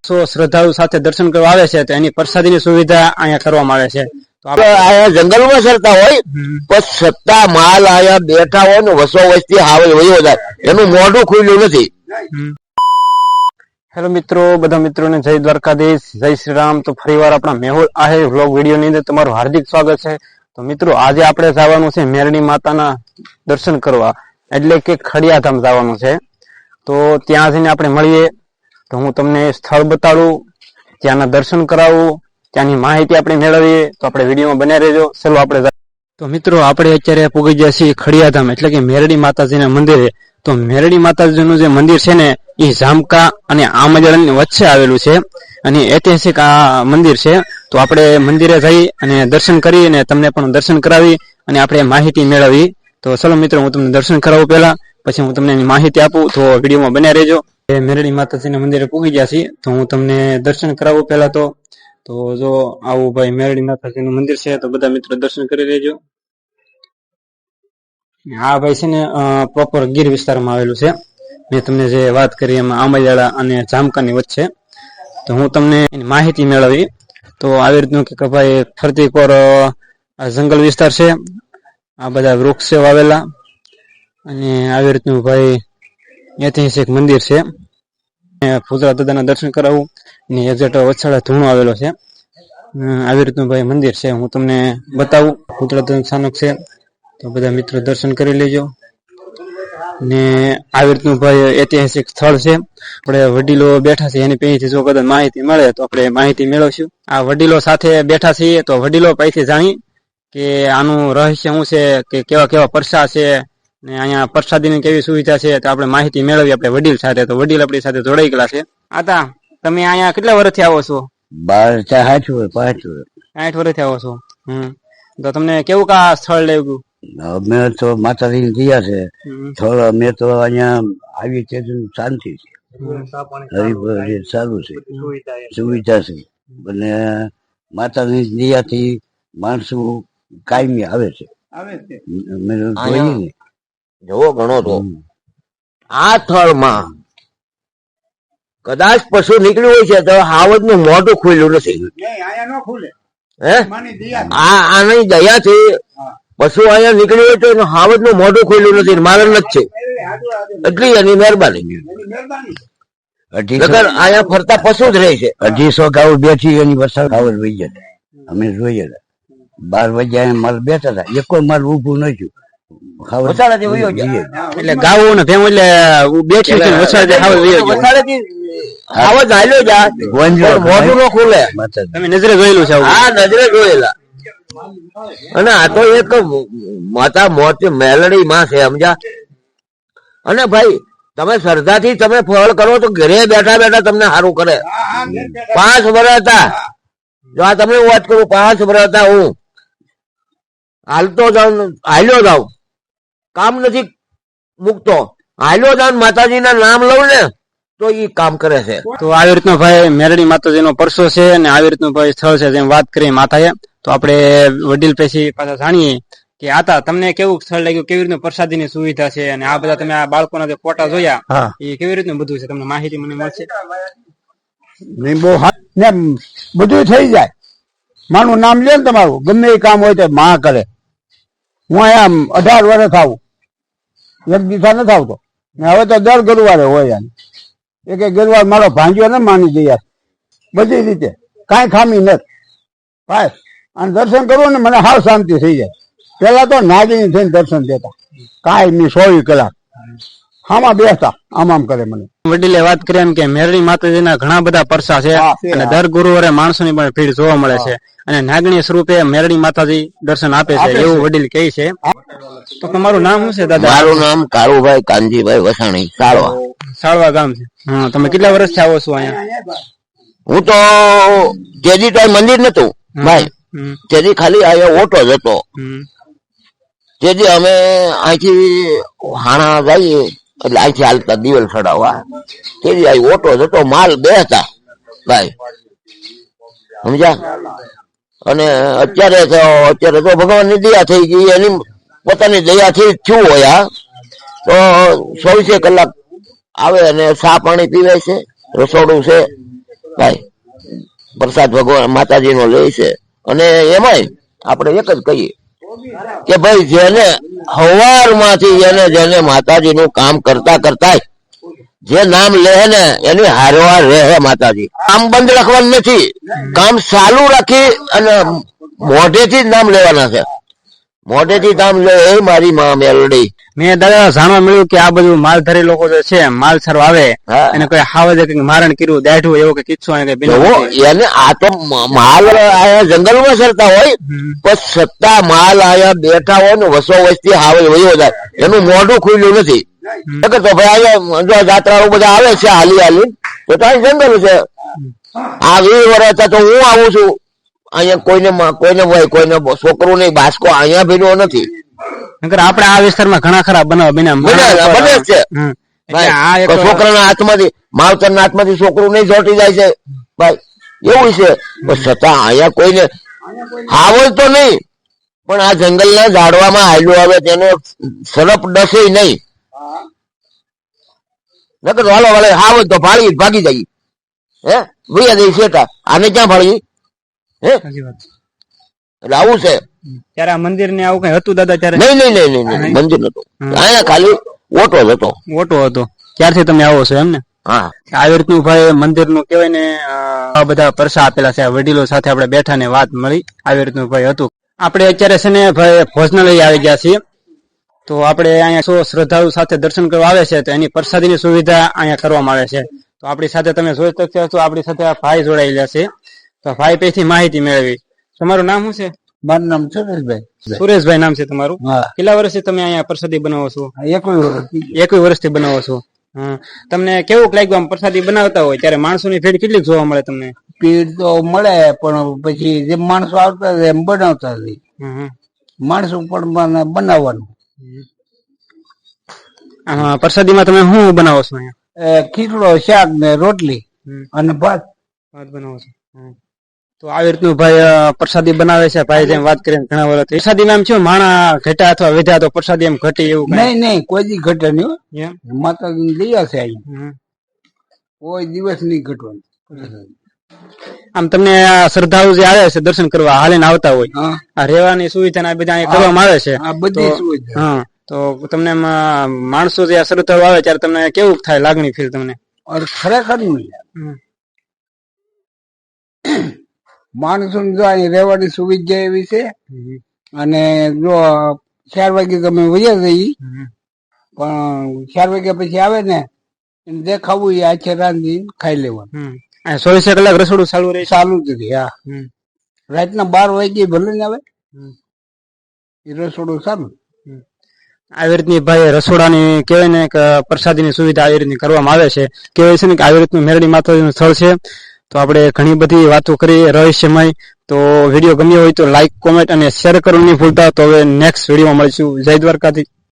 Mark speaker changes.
Speaker 1: શ્રદ્ધાળુ સાથે દર્શન કરવા આવે છે તો એની પ્રસાદીની સુવિધા અહીંયા કરવામાં આવે છે. તો
Speaker 2: અહીંયા જંગલમાં સરતા હોય પણ સત્તા માલ અહીંયા બેઠા હોય ને વસો વસ્તી આવે વયો જાય એનું મોઢું ખુલ્યું નથી.
Speaker 1: હેલો મિત્રો, બધા મિત્રોને જય દ્વારકાધીશ, જય શ્રી રામ. તો ફરીવાર આપણા મેહુલ આહિર વ્લોગ વિડીયોની અંદર તમારું હાર્દિક સ્વાગત છે. તો મિત્રો, આજે આપણે જવાનું છે મેરડી માતાના દર્શન કરવા, એટલે કે ખડિયાધામ જવાનું છે. તો ત્યાં જઈને આપણે મળીએ, તો હું તમને સ્થળ બતાડું, ત્યાંના દર્શન કરાવું, ત્યાંની માહિતી આપણે મેળવીએ. તો આપણે વિડીયોમાં બન્યા રહેજો. ચલો આપણે. તો મિત્રો, આપણે અત્યારે પૂગી ગયા છીએ ખડિયાધામ, એટલે કે મેરડી માતાજીના મંદિરે. તો મેરડી માતાજીનું જે મંદિર છે ને એ ઝામકા અને આમજળની વચ્ચે આવેલું છે અને ઐતિહાસિક આ મંદિર છે. તો આપણે મંદિરે જઈ અને દર્શન કરી અને તમને પણ દર્શન કરાવી અને આપણે માહિતી મેળવી. તો ચલો મિત્રો, હું તમને દર્શન કરાવું પહેલા, પછી હું તમને માહિતી આપું. તો વિડીયોમાં બન્યા રહેજો. મેરડી માતાજીના મંદિરે પૂગી ગયા છીએ, તો હું તમને દર્શન કરાવું પહેલા. તો જો આવું ભાઈ મેરડી માતાજીનું મંદિર છે, તો બધા મિત્રો દર્શન કરી લેજો. આ ભાઈ છે ને પ્રોપર ગીર વિસ્તારમાં આવેલું છે. મેં તમને જે વાત કરી એમાં આંબાજાળા અને ઝામકાની વચ્ચે. તો હું તમને એની માહિતી મેળવી. તો આવી રીતનું કે ભાઈ ફરતી કોર જંગલ વિસ્તાર છે, આ બધા વૃક્ષ છે વાવેલા, અને આવી રીતનું ભાઈ ઐતિહાસિક મંદિર છે. ફુદરા દાદાના દર્શન કરાવું અને એક્ઝેક્ટ વછાળા ધૂણો આવેલો છે. આવી રીતનું ભાઈ મંદિર છે, હું તમને બતાવું. ફુદરા દાદા સ્થાનક છે, તો બધા મિત્રો દર્શન કરી લેજો. ને આવી રીતનું ભાઈ ઐતિહાસિક સ્થળ છે. આપણે વડીલો બેઠા છે, એની પહેથી જો કદાચ માહિતી મળે તો આપણે માહિતી મેળવશું. આ વડીલો સાથે બેઠા છીએ, તો વડીલો પાસેથી જાણી કે આનું રહસ્ય શું છે, કે કેવા કેવા પરસા છે, ને અહીંયા પ્રસાદીની કેવી સુવિધા છે. તો આપણે માહિતી મેળવી આપણે વડીલ સાથે. તો વડીલ આપણી સાથે જોડાઈ ગયેલા છે. આતા તમે અહીંયા કેટલા વર્ષથી આવો છો? 60 વર્ષથી આવો છો. તો તમને કેવું કા સ્થળ લાગ્યું?
Speaker 2: અમે તો માતાજી ગયા છે સ્થળ, અમે તો અહીંયા આવી છે, શાંતિ છે, સારું છે, સુવિધા છે, અને માતાજી દયાથી માણસો કાયમી આવે છે. જોવો ઘણો તો આ સ્થળમાં કદાચ પશુ નીકળ્યું હોય છે તો હાવજ નું મોઢું ખુલ્યું નથી. આની દયાથી પશુ અહીંયા નીકળ્યું હોય તો એનું હાવજ નું મોઢું ખુલ્યું નથી, મારણ જ છે. એટલી એની મહેરબાની. અહીંયા ફરતા પશુ જ રહે છે. 250 ગાઉ બેઠી એની વરસાદ હાવજ વહી જાય. અમે જોઈએ 12 વાગ્યા માલ બેઠા હતા, એક માલ ઉભું ન થયું. એટલે ગાવો ને ભેમ એટલે બેઠી છે, હાવજ હાલ્યો જા, મોઢું ન ખુલે. તમે નજરે જોયેલું છે? હા, નજરે જોયેલા. અને આ તો એક માતા મોટી મેલડી માં છે, સમજ્યા? અને ભાઈ તમે શ્રદ્ધાથી તમે ફળ કરો તો ઘરે બેઠા બેઠા તમને સારું કરે. 5 વર્ષ હતા, જો આ તમને વાત કરું, 5 વર્ષ હતા હું હાલ્યો જાઉં, કામ નથી મૂકતો, હાલ્યો જાઉં, માતાજીના નામ લઉં ને તો એ કામ કરે છે. તો આવી રીતનો ભાઈ મેરડી માતાજીનો પરસો છે, અને આવી રીતનું ભાઈ સ્થળ છે, જેમ વાત કરી માતાએ. તો આપણે વડીલ પછી પાછા જાણીએ કે આતા તમને કેવું સ્થળ લાગ્યું, કેવી રીતનું પ્રસાદીની સુવિધા છે, અને આ બધા તમે આ બાળકોના જે ફોટા જોયા એ કેવી રીતનું બધું છે, તમને માહિતી મને મળશે?
Speaker 3: બધું થઈ જાય. મારું નામ લે ને, તમારું ગમે એ કામ હોય તો માં કરે. હું અહીંયા 18 વર્ષ આવું, એક દિવસા નથી આવતો. હવે તો દર ગુરુવારે હોય. એક ગુરુવાર મારો ભાંજ્યો ને માની જઈએ, બધી રીતે કાંઈ ખામી નથી ભાઈ. અને દર્શન કરવું ને મને હાવ શાંતિ થઈ જાય. પેલા તો નાગીની થઈને દર્શન દેતા, કાંઈ 24 કલાક આમાં બેસતા, આમ કરે. મને
Speaker 1: વડીલે વાત કરી એમ કે મેરડી માતાજીના ઘણા બધા પરસા છે, અને દર ગુરુવારે માણસોની પણ ભીડ જોવા મળે છે, અને નાગણી સ્વરૂપે મેરડી માતાજી દર્શન આપે છે, એવું વડીલ કહે છે. તો તમારું નામ શું છે દાદા?
Speaker 2: મારું નામ કાળુભાઈ કાનજીભાઈ વસાણી,
Speaker 1: સાળવા ગામ છે. હા, તમે કેટલા વર્ષથી આવો છો અહીંયા?
Speaker 2: હું તો જેથી તો મંદિર નતું ભાઈ, તેથી ખાલી અહીંયા ઓટો જ હતો. તેથી અમે અહીંથી હાણા જઈએ એટલે અહીંથી હાલતા દિવેલ ચડાવવા, તેથી અહીં ઓટો જ હતો, માલ બેસતા ભાઈ, સમજ્યા? અને અત્યારે તો ભગવાનની દયા થઈ ગઈ, એની પોતાની દયાથી થયું હોય. તો 24 કલાક આવે અને ચા પાણી પીવે છે, રસોડું છે, ભાઈ પ્રસાદ ભગવાન માતાજી નો લે છે. અને એમાંય આપણે એક જ કહીએ કે ભાઈ જેને હવાર માંથી જેને માતાજી નું કામ કરતા કરતા જે નામ લે ને એની હારવાર રહે માતાજી. કામ બંધ રાખવાનું નથી, કામ ચાલુ રાખી અને મોઢેથી જ નામ લેવાના છે. મોઢેથી નામ લે એ મારી માં મેલડી.
Speaker 1: મેં દાદા જાણવા મળ્યું કે આ બધું માલધારી લોકો જે છે માલ સરવા આવે એને કોઈ હાવજે કઈક મારણ કર્યું દાઢું એવો કે કિસ્સો
Speaker 2: એને આ તો માલ આયા જંગલમાં સરતા હોય પણ સત્તા માલ આયા બેઠા હોય ને વસો વસ્તી હાવે વયો જાય એનું મોઢું ખુલ્યું નથી. તો ભાઈ અહીંયા જાત્રાઓ બધા આવે છે હાલી હાલી તો ત્યાં જંગલ છે. આ 20 વર્ષ તો હું આવું છું અહીંયા કોઈને હોય કોઈને છોકરું નહીં બાસકો અહીંયા ભેડો નથી.
Speaker 1: આપડે આ વિસ્તારમાં ઘણા ખરા બનાવ
Speaker 2: બને છે. છોકરાના હાથમાંથી માવતરના હાથમાંથી છોકરું નહીં ચોટી જાય છે ભાઈ એવું છે. છતાં અહીંયા કોઈને હાવલ તો નહીં પણ આ જંગલના ઝાડવામાં હાલ્યું આવે તેને સરપ ડસે નહીં. નકર વાલો વાલે હાવલ તો ભાળી ભાગી જાય હે ભૈયા દઈ શેઠા આને ક્યાં ભાળી હે એટલે આવું છે.
Speaker 1: ત્યારે આ મંદિર ને આવું કઈ હતું દાદા ત્યારે?
Speaker 2: નહીં મંદિર નતું અહીંયા ખાલી ઓટો જ હતો.
Speaker 1: ઓટો હતો. ક્યારથી તમે આવો છો એમ ને?
Speaker 2: હા
Speaker 1: આવી રીતનું ભાઈ મંદિર નું કેવાય ને આ બધા પરસા આપેલા છે વડીલો સાથે આપણે બેઠા ને વાત મળી આવી રીતનું ભાઈ હતું. આપણે અત્યારે છે ને ભાઈ ભોજનાલય આવી ગયા છીએ તો આપણે અહીંયા શ્રદ્ધાળુ સાથે દર્શન કરવા આવે છે તો એની પ્રસાદીની સુવિધા અહીંયા કરવામાં આવે છે. તો આપણી સાથે તમે જોઈ શકશો તો આપણી સાથે આ ભાઈ જોડાયેલા છે તો ભાઈ પૈકી માહિતી મેળવી. તમારું નામ શું છે?
Speaker 3: મારું નામ સુરેશભાઈ.
Speaker 1: સુરેશભાઈ નામ છે તમારું? કેટલા વર્ષથી તમે અહીંયા પ્રસાદી બનાવો છો? 21 વર્ષથી બનાવો છો. તમને કેવું લાગ્યું આમ પ્રસાદી બનાવતા હોય ત્યારે માણસોની ભીડ કેટલી જોવા મળે તમને?
Speaker 3: ભીડ તો મળે પણ પછી જેમ માણસો આવતા એમ બનાવતા માણસો પણ બનાવવાનું.
Speaker 1: પ્રસાદીમાં તમે શું બનાવો છો અહીંયા?
Speaker 3: ખીચડો શાક ને રોટલી અને ભાત
Speaker 1: બનાવો છો. તો આવી રીતનું ભાઈ પ્રસાદી બનાવે છે ભાઈ જેમ વાત કરીને ઘણા વર્ષ. પ્રસાદી નામ છે માણા ઘટા અથવા વિધા તો પ્રસાદી એમ ઘટી એવું?
Speaker 3: નહીં કોઈ દી ઘટે નહીં. માતાજી લઈ આવશે અહીંયા કોઈ દિવસ નહીં ઘટવાનું.
Speaker 1: આમ તમને શ્રદ્ધાળુ જે આવે છે દર્શન કરવા હાલીને આવતા હોય આ રહેવાની સુવિધા બધા અહીંયા કરવામાં આવે છે
Speaker 3: બધી સુવિધા.
Speaker 1: હા તો તમને માણસો જે શ્રદ્ધાળુ આવે ત્યારે તમને કેવું થાય લાગણી ફીલ તમને?
Speaker 3: ખરેખર માણસો જો અહીં રહેવાની સુવિધા એવી છે અને જો 4 વાગે તમે વયા જઈ પણ 4 વાગ્યા પછી આવે ને જે ખાવું એ આખે રાંધી ખાઈ લેવાનું.
Speaker 1: 24 કલાક રસોડું ચાલુ રહે?
Speaker 3: ચાલુ જ રહે. હા રાતના 12 વાગે ભલે ને આવે એ રસોડું ચાલુ.
Speaker 1: આવી રીતની ભાઈ રસોડાની કહેવાય ને કે પ્રસાદીની સુવિધા આવી રીતની કરવામાં આવે છે. કહેવાય છે ને કે આવી રીતનું મેરડી માતાજીનું સ્થળ છે. તો આપણે ઘણી બધી વાતો કરી રહસ્યમય. તો વિડીયો ગમ્યો હોય તો લાઈક કોમેન્ટ અને શેર કરવાનું નહીં ભૂલતા. તો હવે નેક્સ્ટ વિડીયોમાં મળીશું. જય દ્વારકાથી.